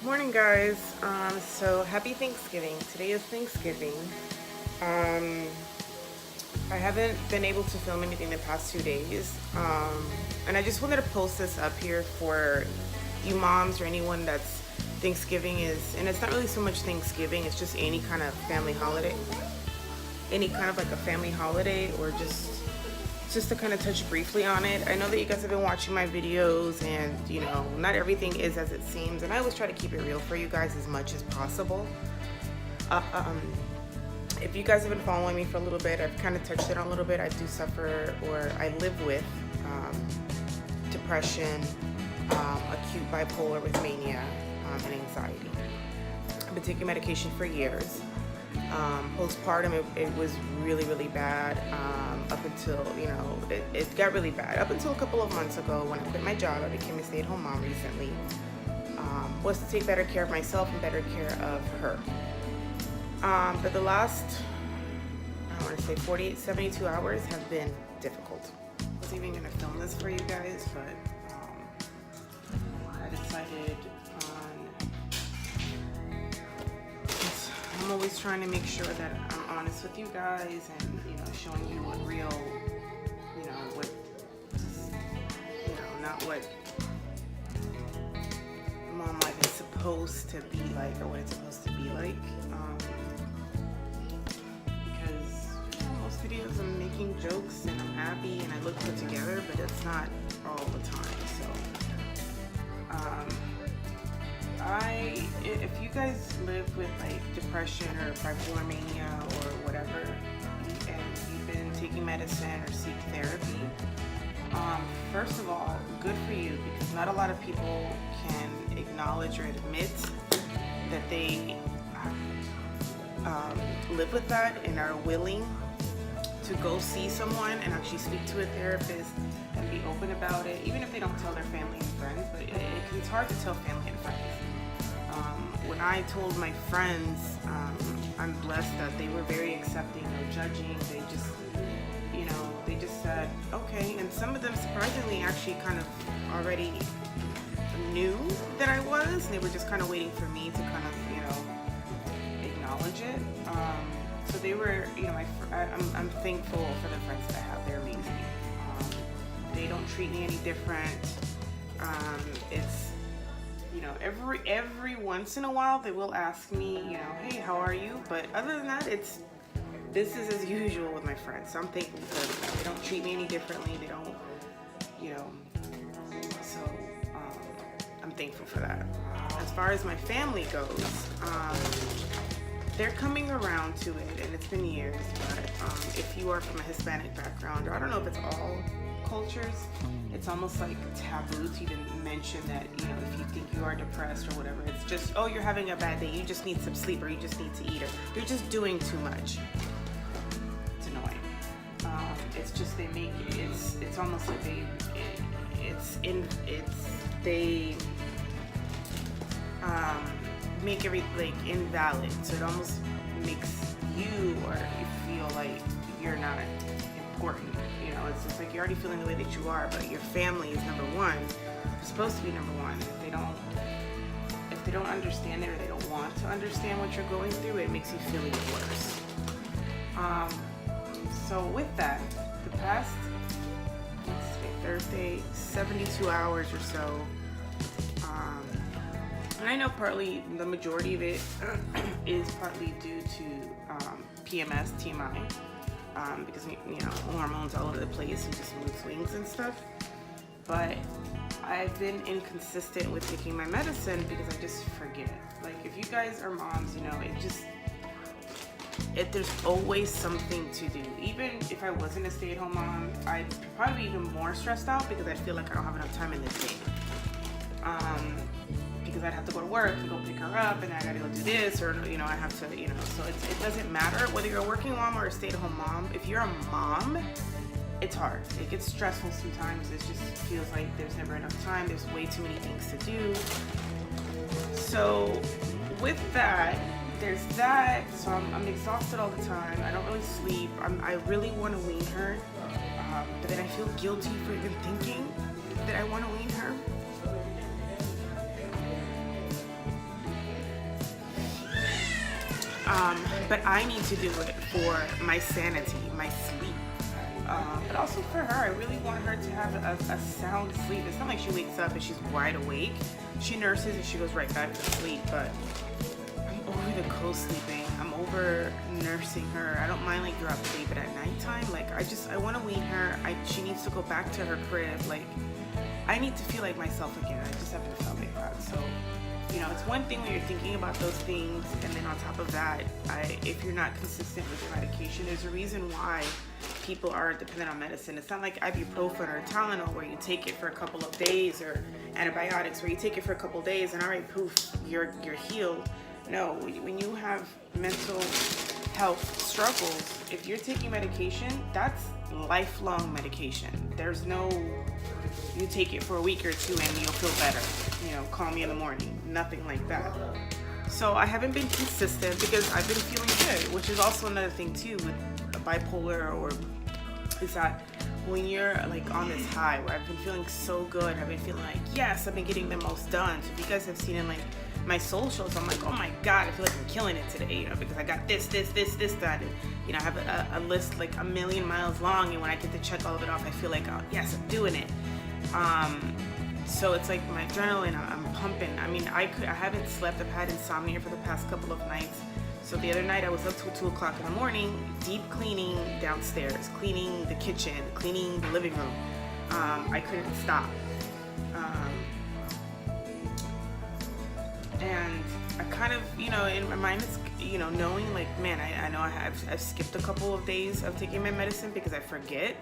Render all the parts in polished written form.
Morning, guys. So happy Thanksgiving. Today is Thanksgiving. Um, I haven't been able to film anything the past 2 days. And I just wanted to post this up here for you moms or anyone that's Thanksgiving is, and it's not really so much Thanksgiving, it's just any kind of family holiday. Any kind of like a family holiday, or just to kind of touch briefly on it. I know that you guys have been watching my videos, and not everything is as it seems, and I always try to keep it real for you guys as much as possible. uh, um, if you guys have been following me for a little bit, I've kind of touched it on a little bit. I do suffer, or I live with, depression, acute bipolar with mania, and anxiety. I've been taking medication for years. Postpartum, it was really, really bad, up until, it got really bad. Up until a couple of months ago when I quit my job, I became a stay-at-home mom recently, was to take better care of myself and better care of her. But the last, I want to say 48, 72 hours have been difficult. I wasn't even going to film this for you guys, but I decided I'm always trying to make sure that I'm honest with you guys, and showing you what real, what, not what mom life is supposed to be like, or what it's supposed to be like. Because most videos I'm making jokes and I'm happy and I look put together, but it's not all the time. So if you guys live with like depression or bipolar mania or whatever, and you've been taking medicine or seek therapy, first of all, good for you, because not a lot of people can acknowledge or admit that they live with that and are willing to go see someone and actually speak to a therapist and be open about it, even if they don't tell their family and friends. But it's hard to tell family and friends. When I told my friends, I'm blessed that they were very accepting, no judging. They just, they just said, okay. And some of them surprisingly actually kind of already knew that I was. They were just kind of waiting for me to kind of, acknowledge it. So they were, I'm thankful for the friends that I have. They're amazing. They don't treat me any different. It's, every once in a while they will ask me, hey, how are you? But other than that, this is as usual with my friends. So I'm thankful for them. They don't treat me any differently. They don't, so I'm thankful for that. As far as my family goes, they're coming around to it, and it's been years, but if you are from a Hispanic background, or I don't know if it's all cultures, it's almost like taboo to even mention that, if you think you are depressed or whatever, it's just, oh, you're having a bad day, you just need some sleep, or you just need to eat, or you're just doing too much. It's annoying. It's just, they make it's almost like they make everything invalid, so it almost makes you, or you feel like you're not important. It's just like you're already feeling the way that you are, but your family is number one. You're supposed to be number one. If they don't understand it, or they don't want to understand what you're going through, it makes you feel even worse. So with that, the past, Thursday, 72 hours or so, and I know partly the majority of it is partly due to PMS, TMI, because hormones all over the place and just mood swings and stuff. But I've been inconsistent with taking my medicine because I just forget. Like, if you guys are moms, there's always something to do. Even if I wasn't a stay-at-home mom, I'd probably be even more stressed out because I feel like I don't have enough time in the day. Because I'd have to go to work and go pick her up, and then I gotta go do this, or I have to, so it doesn't matter whether you're a working mom or a stay-at-home mom. If you're a mom, it's hard. It gets stressful sometimes. It just feels like there's never enough time. There's way too many things to do. So with that, there's that. So I'm exhausted all the time. I don't really sleep. I really want to wean her, but then I feel guilty for even thinking that I want to wean her. But I need to do it for my sanity, my sleep. But also for her, I really want her to have a sound sleep. It's not like she wakes up and she's wide awake. She nurses and she goes right back to sleep, but I'm over the co-sleeping. I'm over nursing her. I don't mind like drop sleep, but at nighttime, like I want to wean her. She needs to go back to her crib. Like I need to feel like myself again. I just haven't felt like that. So, you know, it's one thing when you're thinking about those things, and then on top of that, if you're not consistent with your medication, there's a reason why people are dependent on medicine. It's not like ibuprofen or Tylenol where you take it for a couple of days, or antibiotics where you take it for a couple of days and all right, poof, you're healed. No, when you have mental health struggles, if you're taking medication, that's lifelong medication. There's no, you take it for a week or two and you'll feel better, you know, call me in the morning, nothing like that. So I haven't been consistent because I've been feeling good, which is also another thing too with bipolar, or is that when you're like on this high where I've been feeling so good, I've been feeling like, yes, I've been getting the most done. So if you guys have seen in like my socials, I'm like, oh my God, I feel like I'm killing it today, you know, because I got this done. And, you know, I have a list like a million miles long, and when I get to check all of it off, I feel like, oh, yes, I'm doing it. So it's like my adrenaline, I'm pumping. I mean, I haven't slept. I've had insomnia for the past couple of nights. So the other night I was up till 2 o'clock in the morning, deep cleaning downstairs, cleaning the kitchen, cleaning the living room. I couldn't stop. And I kind of, you know, in my mind, it's, you know, knowing like, man, I know I've skipped a couple of days of taking my medicine because I forget.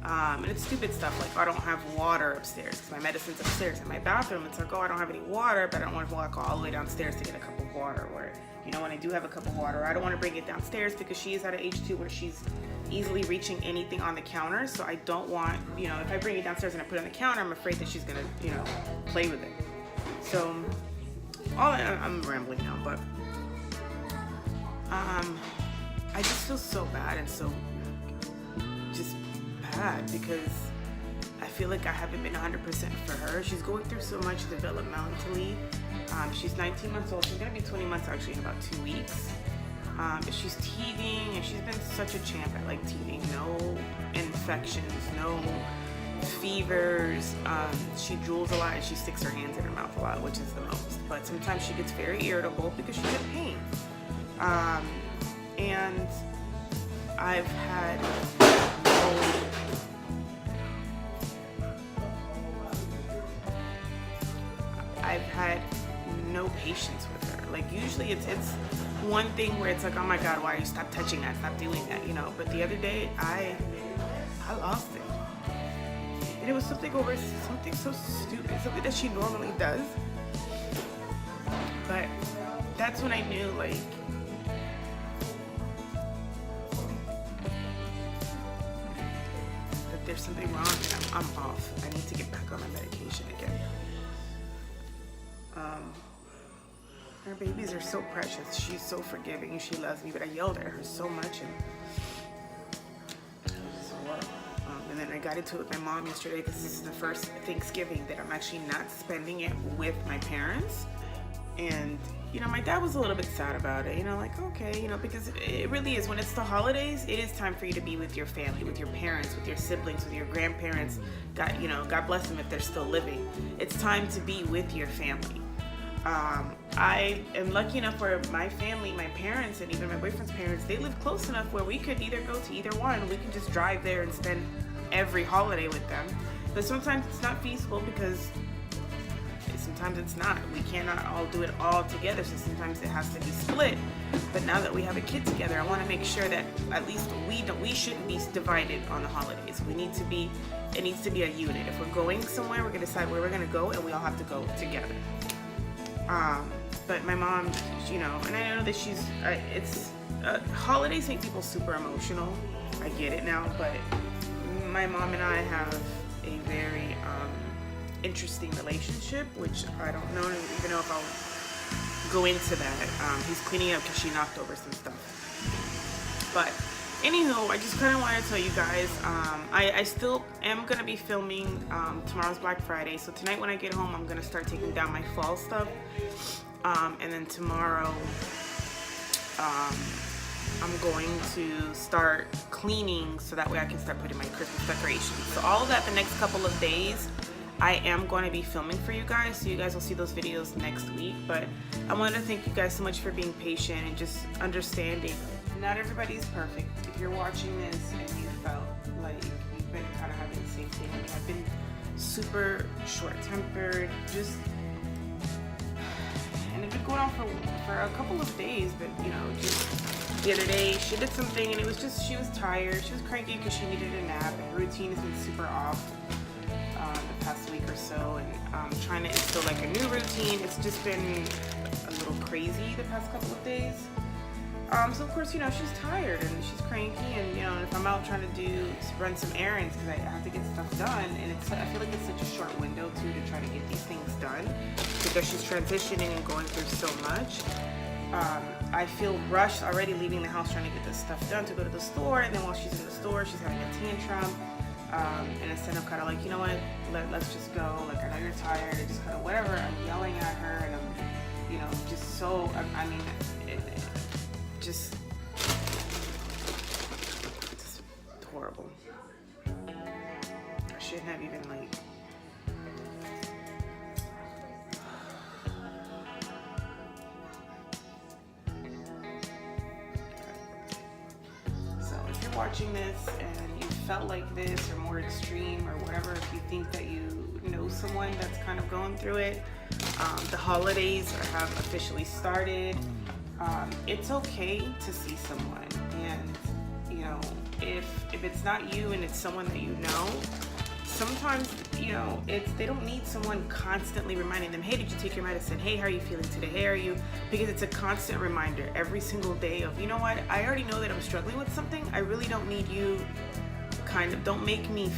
And it's stupid stuff like, oh, I don't have water upstairs because my medicine's upstairs. In my bathroom, it's like, oh, I don't have any water, but I don't want to walk all the way downstairs to get a cup of water. Or, you know, when I do have a cup of water, I don't want to bring it downstairs because she is at an age too where she's easily reaching anything on the counter. So I don't want, you know, if I bring it downstairs and I put it on the counter, I'm afraid that she's going to, you know, play with it. So I'm rambling now, but I just feel so bad and so just bad because I feel like I haven't been 100% for her. She's going through so much developmentally. She's 19 months old. She's gonna be 20 months actually in about 2 weeks. She's teething, and she's been such a champ at like teething. No infections, no fevers. She drools a lot and she sticks her hands in her mouth a lot, which is the most. But sometimes she gets very irritable because she's in pain. And I've had no patience with her. Like usually it's one thing where it's like, oh my God, why are you, stop touching that, stop doing that, you know. But the other day I lost it. And it was something so stupid, something that she normally does. But that's when I knew like that there's something wrong and I'm off. I need to get back on my medication again. Her babies are so precious. She's so forgiving and she loves me, but I yelled at her so much and then I got into it with my mom yesterday because this is the first Thanksgiving that I'm actually not spending it with my parents. And, you know, my dad was a little bit sad about it, you know, like, okay, you know, because it really is, when it's the holidays, it is time for you to be with your family, with your parents, with your siblings, with your grandparents. God, you know, God bless them if they're still living. It's time to be with your family. I am lucky enough where my family, my parents, and even my boyfriend's parents, they live close enough where we could either go to either one. We can just drive there and spend every holiday with them. But sometimes it's not feasible because sometimes it's not. We cannot all do it all together, so sometimes it has to be split. But now that we have a kid together, I want to make sure that at least we shouldn't be divided on the holidays. It needs to be a unit. If we're going somewhere, we're going to decide where we're going to go, and we all have to go together. But my mom, you know, and I know that she's, holidays make people super emotional. I get it now, but my mom and I have a very interesting relationship, which I don't even know if I'll go into that. He's cleaning up because she knocked over some stuff. But anywho, I just kind of wanted to tell you guys, I still am going to be filming. Tomorrow's Black Friday, so tonight when I get home, I'm going to start taking down my fall stuff. And then tomorrow, I'm going to start cleaning so that way I can start putting my Christmas decorations. So all of that the next couple of days, I am going to be filming for you guys, so you guys will see those videos next week. But I wanted to thank you guys so much for being patient and just understanding. Not everybody's perfect. If you're watching this and you felt like you've been kind of having the same thing, I mean, I've been super short-tempered, and it's been going on for a couple of days, but you know, just the other day she did something and it was just, she was tired, she was cranky because she needed a nap, and her routine has been super off the past week or so, and trying to instill like a new routine, it's just been a little crazy the past couple of days. So of course, you know, she's tired and she's cranky, and you know, if I'm out trying to run some errands because I have to get stuff done, and I feel like it's such a short window too to try to get these things done because she's transitioning and going through so much. I feel rushed already leaving the house trying to get this stuff done to go to the store, and then while she's in the store, she's having a tantrum. And instead of kind of like, you know what, let's just go. Like, I know you're tired, or just kind of whatever. I'm yelling at her, and I'm, you know, just so. I mean, just horrible. I shouldn't have even like. So if you're watching this and you felt like this or more extreme or whatever, if you think that you know someone that's kind of going through it, the holidays have officially started. It's okay to see someone, and you know, if it's not you and it's someone that you know, sometimes, you know, they don't need someone constantly reminding them, hey, did you take your medicine? Hey, how are you feeling today? Hey, are you? Because it's a constant reminder every single day of, you know what, I already know that I'm struggling with something. I really don't need you. Kind of don't make me.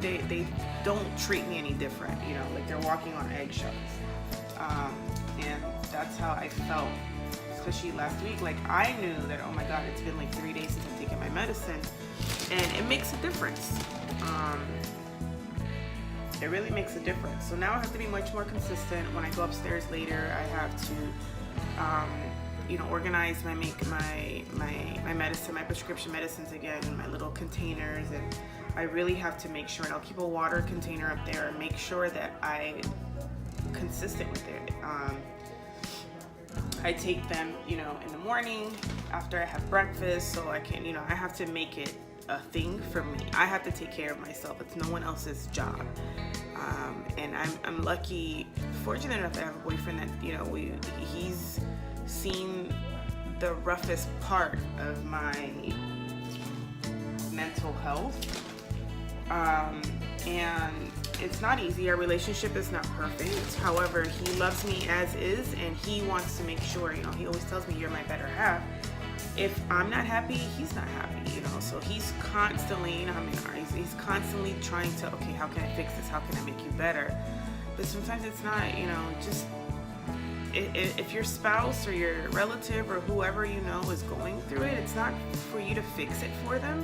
They don't treat me any different. You know, like they're walking on eggshells. And that's how I felt, especially last week. Like, I knew that, oh my God, it's been like 3 days since I've taken my medicine, and it makes a difference. It really makes a difference. So now I have to be much more consistent. When I go upstairs later, I have to, you know, organize my medicine, my prescription medicines again in my little containers, and I really have to make sure, and I'll keep a water container up there and make sure that I'm consistent with it. I take them, you know, in the morning after I have breakfast, so I can, you know, I have to make it a thing for me. I have to take care of myself. It's no one else's job. And I'm lucky, fortunate enough that I have a boyfriend that, you know, he's seen the roughest part of my mental health. And it's not easy. Our relationship is not perfect. However, he loves me as is, and he wants to make sure, you know, he always tells me, you're my better half. If I'm not happy, he's not happy, you know. So he's constantly, you know, he's constantly trying to, okay, how can I fix this? How can I make you better? But sometimes it's not, you know, just if your spouse or your relative or whoever you know is going through it, it's not for you to fix it for them.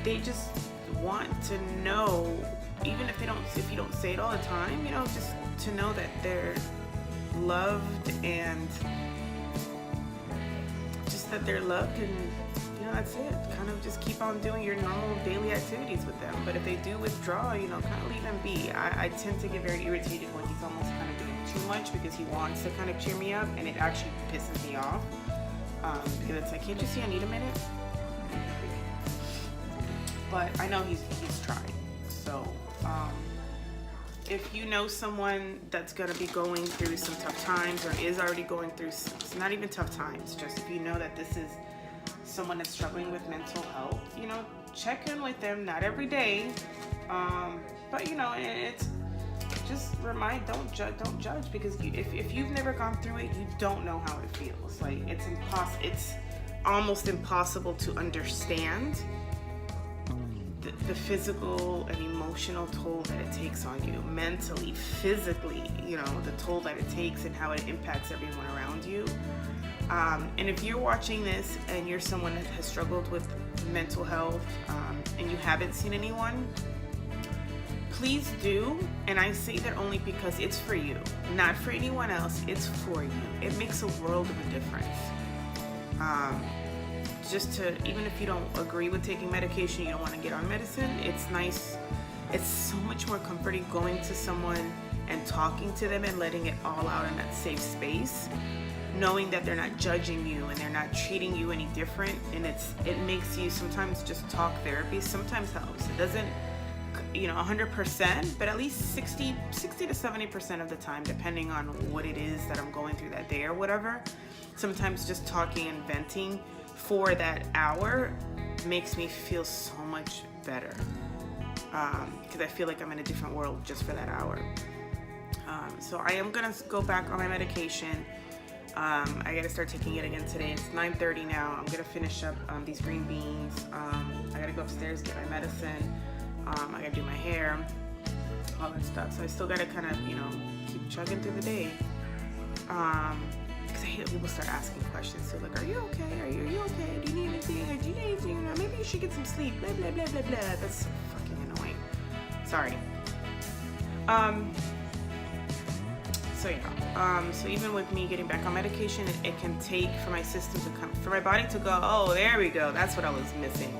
They just want to know, even if you don't say it all the time, you know, just to know that they're loved, and just that they're loved, and you know, that's it. Kind of just keep on doing your normal daily activities with them. But if they do withdraw, you know, kind of leave them be. I tend to get very irritated when he's almost kind of doing too much because he wants to kind of cheer me up, and it actually pisses me off, because it's like, can't you see I need a minute? But I know he's trying. So if you know someone that's going to be going through some tough times, or is already going through, it's not even tough times, just if you know that this is someone that's struggling with mental health, you know, check in with them. Not every day, but you know, it's just don't judge, because if you've never gone through it, you don't know how it feels. Like, it's almost impossible to understand the physical and emotional toll that it takes on you, mentally, physically, you know, the toll that it takes and how it impacts everyone around you. And if you're watching this and you're someone that has struggled with mental health, and you haven't seen anyone, please do. And I say that only because it's for you, not for anyone else. It's for you. It makes a world of a difference. Just to, even if you don't agree with taking medication, you don't want to get on medicine, it's nice. It's so much more comforting going to someone and talking to them and letting it all out in that safe space, knowing that they're not judging you and they're not treating you any different. And it makes you, sometimes just talk therapy sometimes helps. It doesn't, 100%, but at least 60 to 70% of the time, depending on what it is that I'm going through that day or whatever. Sometimes just talking and venting for that hour makes me feel so much better, because I feel like I'm in a different world just for that hour. So I am gonna go back on my medication. I gotta start taking it again today. It's 9:30 now. I'm gonna finish up these green beans. I gotta go upstairs, get my medicine. I gotta do my hair, all that stuff. So I still gotta kind of, keep chugging through the day. Because I hate when people start asking questions. So like, are you okay? Are you okay? Do you need anything? Or do you need anything? Maybe you should get some sleep. Blah, blah, blah, blah, blah. That's so fucking annoying. Sorry. So yeah. So even with me getting back on medication, it can take for my system to come, for my body to go, oh, there we go. That's what I was missing.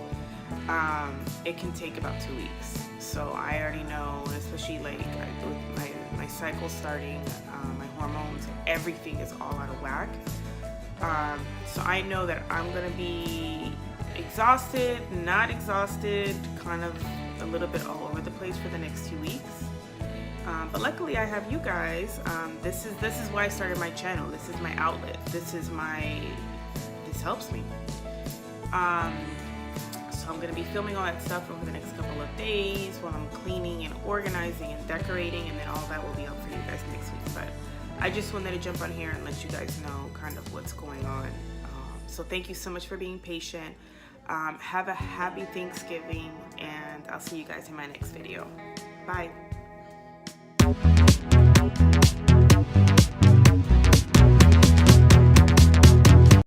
It can take about 2 weeks. So I already know, especially like with my cycle starting, my hormones, everything is all out of whack. So I know that I'm gonna be exhausted, not exhausted, kind of a little bit all over the place for the next 2 weeks. But luckily I have you guys. This is why I started my channel. This is my outlet. This helps me. So I'm gonna be filming all that stuff over the next couple of days while I'm cleaning and organizing and decorating, and then all that will be up for you guys next week. But I just wanted to jump on here and let you guys know kind of what's going on. So thank you so much for being patient. Have a happy Thanksgiving, and I'll see you guys in my next video. Bye.